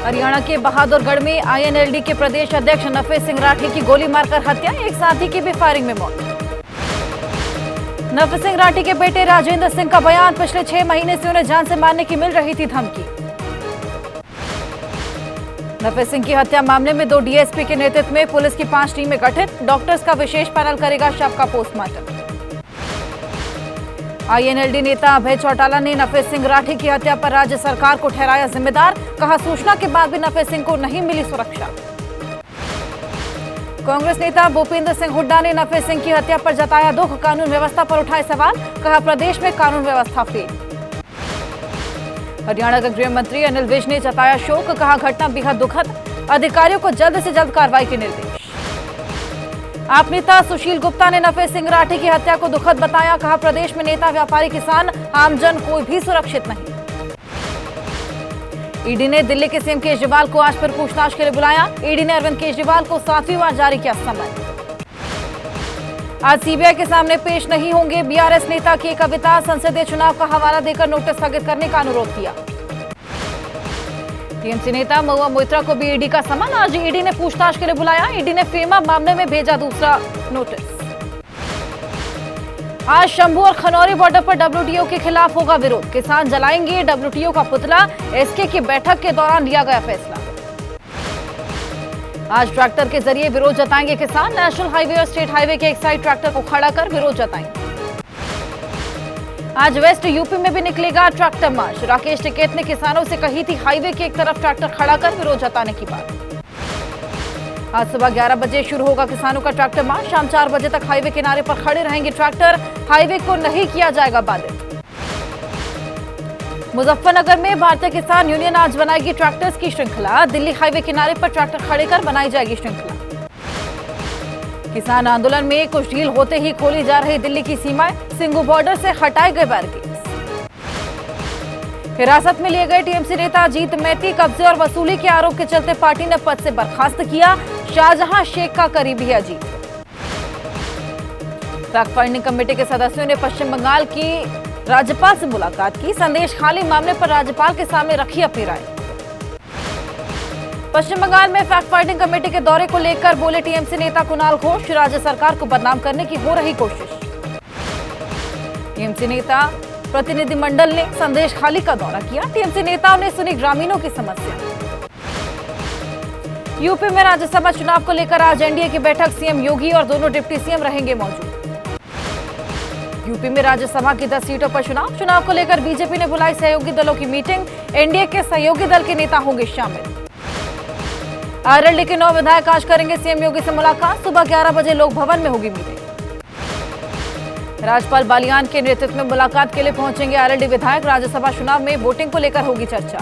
हरियाणा के बहादुरगढ़ में आईएनएलडी के प्रदेश अध्यक्ष नफे सिंह राठी की गोली मारकर हत्या, एक साथी की भी फायरिंग में मौत। नफे सिंह राठी के बेटे राजेंद्र सिंह का बयान, पिछले 6 महीने से उन्हें जान से मारने की मिल रही थी धमकी। नफे सिंह की हत्या मामले में 2 डीएसपी के नेतृत्व में पुलिस की 5 टीमें गठित, डॉक्टर्स का विशेष पैनल करेगा शव का पोस्टमार्टम। आईएनएलडी नेता अभय चौटाला ने नफे सिंह राठी की हत्या पर राज्य सरकार को ठहराया जिम्मेदार, कहा सूचना के बाद भी नफे सिंह को नहीं मिली सुरक्षा। कांग्रेस नेता भूपेंद्र सिंह हुड्डा ने नफे सिंह की हत्या पर जताया दुख, कानून व्यवस्था पर उठाए सवाल, कहा प्रदेश में कानून व्यवस्था फेल। हरियाणा के गृह मंत्री अनिल विज ने जताया शोक, कहा घटना बेहद दुखद, अधिकारियों को जल्द से जल्द कार्रवाई के निर्देश। आप नेता सुशील गुप्ता ने नफे सिंह राठी की हत्या को दुखद बताया, कहा प्रदेश में नेता, व्यापारी, किसान, आमजन कोई भी सुरक्षित नहीं। ईडी ने दिल्ली के सीएम केजरीवाल को आज फिर पूछताछ के लिए बुलाया, ईडी ने अरविंद केजरीवाल को 7वीं बार जारी किया समन। आज सीबीआई के सामने पेश नहीं होंगे बीआरएस नेता की कविता, संसदीय चुनाव का हवाला देकर नोटिस स्थगित करने का अनुरोध किया। टीएमसी नेता महुआ मोइत्रा को भी ईडी का समन, आज ईडी ने पूछताछ के लिए बुलाया, ईडी ने फेमा मामले में भेजा दूसरा नोटिस। आज शंभू और खनौरी बॉर्डर पर डब्ल्यूटीओ के खिलाफ होगा विरोध, किसान जलाएंगे डब्ल्यूटीओ का पुतला, एसके की बैठक के दौरान लिया गया फैसला। आज ट्रैक्टर के जरिए विरोध जताएंगे किसान, नेशनल हाईवे और स्टेट हाईवे के एक साइड ट्रैक्टर को खड़ा कर विरोध जताएंगे। आज वेस्ट यूपी में भी निकलेगा ट्रैक्टर मार्च, राकेश टिकैत ने किसानों से कही थी हाईवे के एक तरफ ट्रैक्टर खड़ा कर विरोध जताने की बात। आज सुबह 11 बजे शुरू होगा किसानों का ट्रैक्टर मार्च, शाम 4 बजे तक हाईवे किनारे पर खड़े रहेंगे ट्रैक्टर, हाईवे को नहीं किया जाएगा बाधित। मुजफ्फरनगर में भारतीय किसान यूनियन आज बनाएगी ट्रैक्टर्स की श्रृंखला, दिल्ली हाईवे किनारे पर ट्रैक्टर खड़े कर बनाई जाएगी श्रृंखला। किसान आंदोलन में कुछ ढील होते ही खोली जा रही दिल्ली की सीमाएं, सिंघू बॉर्डर से हटाए गए बैरिकेड्स। हिरासत में लिए गए टीएमसी नेता अजीत मैती, कब्जे और वसूली के आरोप के चलते पार्टी ने पद से बर्खास्त किया, शाहजहां शेख का करीबी है अजीत। फैक्ट फाइंडिंग कमेटी के सदस्यों ने पश्चिम बंगाल की राज्यपाल से मुलाकात की, संदेश खाली मामले पर राज्यपाल के सामने रखी अपनी राय। पश्चिम बंगाल में फैक्ट फाइंडिंग कमेटी के दौरे को लेकर बोले टीएमसी नेता कुणाल घोष, राज्य सरकार को बदनाम करने की हो रही कोशिश। टीएमसी नेता प्रतिनिधिमंडल ने संदेश खाली का दौरा किया, टीएमसी नेताओं ने सुनी ग्रामीणों की समस्या। यूपी में राज्यसभा चुनाव को लेकर आज एनडीए की बैठक, सीएम योगी और दोनों डिप्टी सीएम रहेंगे मौजूद। यूपी में राज्यसभा की 10 सीटों पर चुनाव को लेकर बीजेपी ने बुलाई सहयोगी दलों की मीटिंग, एनडीए के सहयोगी दल के नेता होंगे शामिल। आरएलडी के 9 विधायक आज करेंगे सीएम योगी से मुलाकात, सुबह 11 बजे लोक भवन में होगी मीटिंग। राज्यपाल बालियान के नेतृत्व में मुलाकात के लिए पहुंचेंगे आरएलडी विधायक, राज्यसभा चुनाव में वोटिंग को लेकर होगी चर्चा।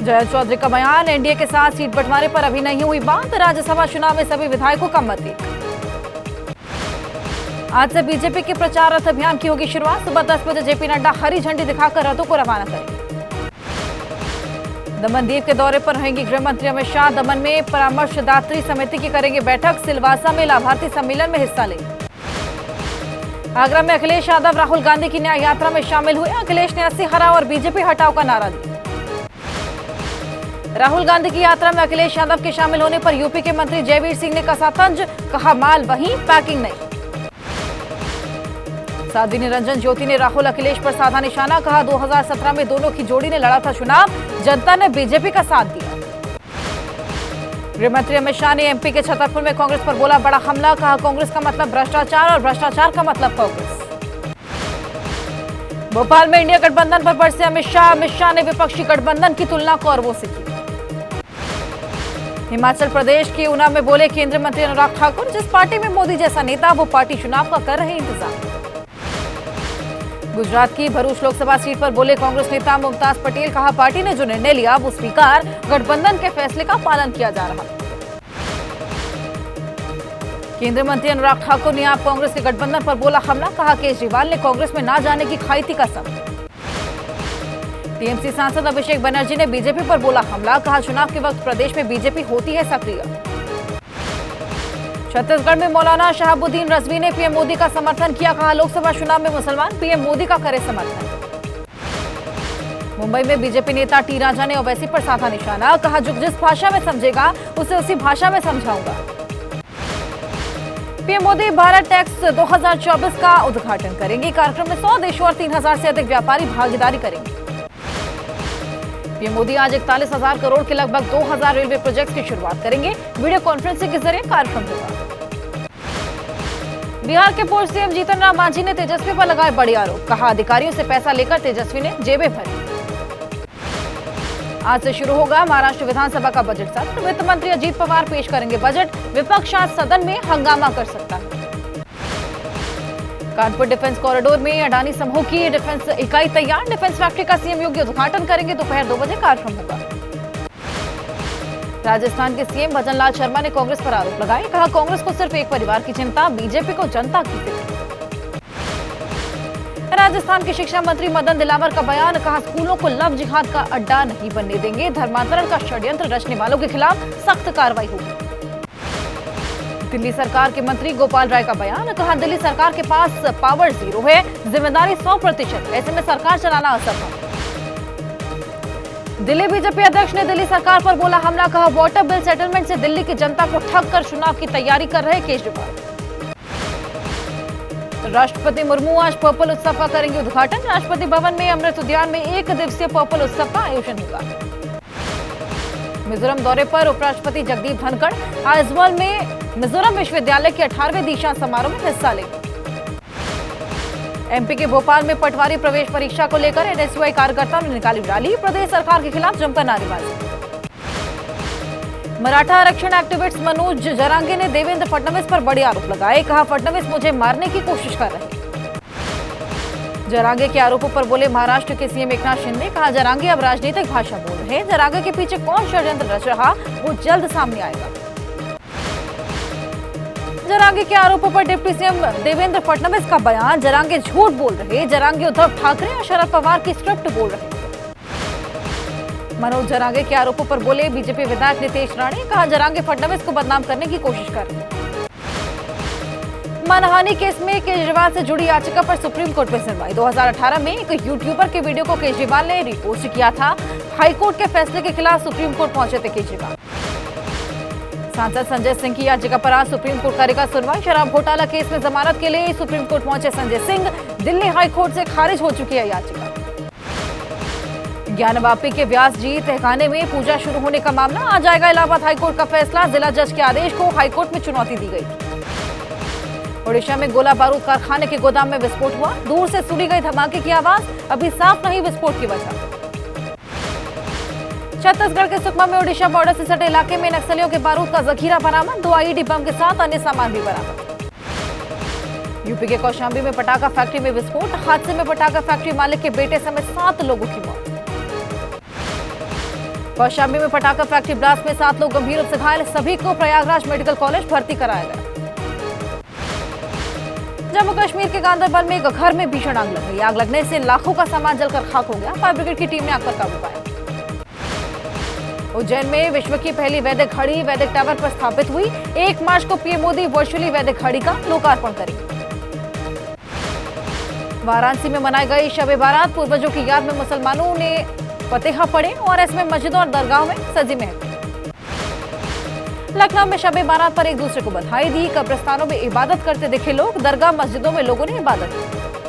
जयंत चौधरी का बयान, एनडीए के साथ सीट बंटवारे पर अभी नहीं हुई बात, राज्यसभा चुनाव में सभी विधायकों का मत एक। आज से बीजेपी के प्रचार रथ अभियान की होगी शुरुआत, सुबह 10 बजे जेपी नड्डा हरी झंडी दिखाकर रथों को रवाना करेंगे। दमनदीव के दौरे पर रहेंगे गृह मंत्री अमित शाह, दमन में परामर्शदात्री समिति की करेंगे बैठक, सिलवासा में लाभार्थी सम्मेलन में हिस्सा लेंगे। आगरा में अखिलेश यादव राहुल गांधी की न्याय यात्रा में शामिल हुए, अखिलेश ने 80 हटाओ और बीजेपी हटाओ का नारा दिया। राहुल गांधी की यात्रा में अखिलेश यादव के शामिल होने पर यूपी के मंत्री जयवीर सिंह ने कसा तंज, कहा माल वहीं पैकिंग नहीं। साध्वी निरंजन ज्योति ने राहुल अखिलेश पर साधा निशाना, कहा 2017 में दोनों की जोड़ी ने लड़ा था चुनाव, जनता ने बीजेपी का साथ दिया। गृह मंत्री अमित शाह ने एमपी के छतरपुर में कांग्रेस पर बोला बड़ा हमला, कहा कांग्रेस का मतलब भ्रष्टाचार और भ्रष्टाचार का मतलब कांग्रेस। भोपाल में इंडिया गठबंधन पर बरसे अमित शाह ने विपक्षी गठबंधन की तुलना कौरवों से की। हिमाचल प्रदेश के ऊना में बोले केंद्रीय मंत्री अनुराग ठाकुर, जिस पार्टी में मोदी जैसा नेता, वो पार्टी चुनाव का कर रहे इंतजार। गुजरात की भरूच लोकसभा सीट पर बोले कांग्रेस नेता मुमताज पटेल, कहा पार्टी ने जो निर्णय लिया वो स्वीकार, गठबंधन के फैसले का पालन किया जा रहा। केंद्रीय मंत्री अनुराग ठाकुर ने आप कांग्रेस के गठबंधन पर बोला हमला, कहा केजरीवाल ने कांग्रेस में ना जाने की खाई थी कसम। टीएमसी सांसद अभिषेक बनर्जी ने बीजेपी पर बोला हमला, कहा चुनाव के वक्त प्रदेश में बीजेपी होती है सक्रिय। छत्तीसगढ़ में मौलाना शहाबुद्दीन रजवी ने पीएम मोदी का समर्थन किया, कहा लोकसभा चुनाव में मुसलमान पीएम मोदी का करे समर्थन। मुंबई में बीजेपी नेता टी राजा ने ओवैसी पर साधा निशाना, कहा जो जिस भाषा में समझेगा उसे उसी भाषा में समझाऊंगा। पीएम मोदी भारत टैक्स 2024 का उद्घाटन करेंगे। कार्यक्रम में 100 देशों और 3000 से अधिक व्यापारी भागीदारी करेंगे। पीएम मोदी आज 41,000 करोड़ के लगभग 2000 रेलवे प्रोजेक्ट्स की शुरुआत करेंगे। वीडियो कॉन्फ्रेंसिंग के जरिए कार्यक्रम होगा। बिहार के पूर्व सीएम जीतन राम मांझी ने तेजस्वी पर लगाए बड़े आरोप, कहा अधिकारियों से पैसा लेकर तेजस्वी ने जेबें भरी। आज से शुरू होगा महाराष्ट्र विधानसभा का बजट सत्र। वित्त मंत्री अजीत पवार पेश करेंगे बजट। विपक्ष आज सदन में हंगामा कर सकता है। कानपुर डिफेंस कॉरिडोर में अडानी समूह की डिफेंस इकाई तैयार। डिफेंस फैक्ट्री का सीएम योगी उद्घाटन करेंगे। दोपहर 2 बजे कार्यक्रम होगा। राजस्थान के सीएम भजन लाल शर्मा ने कांग्रेस पर आरोप लगाए, कहा कांग्रेस को सिर्फ एक परिवार की चिंता, बीजेपी को जनता की फिक्र। राजस्थान के शिक्षा मंत्री मदन दिलावर का बयान, कहा स्कूलों को लव जिहाद का अड्डा नहीं बनने देंगे। धर्मांतरण का षड्यंत्र रचने वालों के खिलाफ सख्त कार्रवाई होगी। दिल्ली सरकार के मंत्री गोपाल राय का बयान, कहा दिल्ली सरकार के पास पावर जीरो है, जिम्मेदारी 100%, ऐसे में सरकार चलाना असंभव। दिल्ली बीजेपी अध्यक्ष ने दिल्ली सरकार पर बोला हमला, कहा वाटर बिल सेटलमेंट से दिल्ली की जनता को ठग कर चुनाव की तैयारी कर रहे केजरीवाल। राष्ट्रपति मुर्मू आज पर्पल उत्सव का करेंगे उद्घाटन। राष्ट्रपति भवन में अमृत उद्यान में 1 दिवसीय पर्पल उत्सव का आयोजन होगा। मिजोरम दौरे पर उपराष्ट्रपति जगदीप धनखड़ आइजवाल में मिजोरम विश्वविद्यालय के 18वें दीक्षांत समारोह में हिस्सा लेंगे। एमपी के भोपाल में पटवारी प्रवेश परीक्षा को लेकर एनएसयूआई कार्यकर्ताओं ने निकाली रैली। प्रदेश सरकार के खिलाफ जमकर नारेबाजी। मराठा आरक्षण एक्टिविस्ट मनोज जरांगे ने देवेंद्र फडणवीस पर बड़े आरोप लगाए, कहा फडणवीस मुझे मारने की कोशिश कर रहे। जरांगे के आरोपों पर बोले महाराष्ट्र के सीएम एकनाथ शिंदे, कहा जरांगे अब राजनीतिक भाषा बोल रहे हैं। जरांगे के पीछे कौन षड्यंत्र रच रहा वो जल्द सामने आएगा। जरांगे के आरोपों पर डिप्टी सीएम देवेंद्र फडणवीस का बयान, जरांगे झूठ बोल रहे। जरांगे उद्धव ठाकरे और शरद पवार की स्क्रिप्ट बोल रहे। मनोज जरांगे के आरोपों पर बोले बीजेपी विधायक नितेश राणे, कहा जरांगे फडणवीस को बदनाम करने की कोशिश कर रहे हैं। मानहानि केस में केजरीवाल से जुड़ी याचिका पर सुप्रीम कोर्ट में सुनवाई। 2018 में एक यूट्यूबर के वीडियो को केजरीवाल ने रिपोस्ट किया था। हाईकोर्ट के फैसले के खिलाफ सुप्रीम कोर्ट पहुंचे थे केजरीवाल। सांसद संजय सिंह की याचिका पर आज सुप्रीम कोर्ट करेगा सुनवाई। शराब घोटाला केस में जमानत के लिए सुप्रीम कोर्ट पहुंचे संजय सिंह। दिल्ली हाईकोर्ट से खारिज हो चुकी है याचिका। ज्ञानवापी के व्यास जी तहखाने में पूजा शुरू होने का मामला, आज आएगा इलाहाबाद हाईकोर्ट का फैसला। जिला जज के आदेश को हाईकोर्ट में चुनौती दी गई। ओडिशा में गोला बारूद कारखाने के गोदाम में विस्फोट हुआ। दूर से सुनी गई धमाके की आवाज, अभी साफ नहीं विस्फोट की वजह। छत्तीसगढ़ के सुकमा में ओडिशा बॉर्डर से सटे इलाके में नक्सलियों के बारूद का जखीरा बरामद। 2 आईईडी बम के साथ अन्य सामान भी बरामद। यूपी के कौशाम्बी में पटाखा फैक्ट्री में विस्फोट। हादसे में पटाखा फैक्ट्री मालिक के बेटे समेत 7 लोगों की मौत। कौशाम्बी में पटाखा फैक्ट्री ब्लास्ट में 7 लोग गंभीर रूप से घायल। सभी को प्रयागराज मेडिकल कॉलेज भर्ती कराया गया। जम्मू कश्मीर के गांदरबल में एक घर में भीषण आग लग गई। आग लगने से लाखों का सामान जलकर खाक हो गया। फायर ब्रिगेड की टीम ने आग पर काबू पाया। उज्जैन में विश्व की पहली वैदिक घड़ी वैदिक टावर पर स्थापित हुई। 1 मार्च को पीएम मोदी वर्चुअली वैदिक घड़ी का लोकार्पण करेंगे। वाराणसी में मनाई गई शब-ए बारात। पूर्वजों की याद में मुसलमानों ने फतेहा पढ़े और इसमें मस्जिदों और दरगाहों में सजी महक। लखनऊ में शब-ए बारात पर एक दूसरे को बधाई दी। कब्रिस्तानों में इबादत करते दिखे लोग। दरगाह मस्जिदों में लोगों ने इबादत की।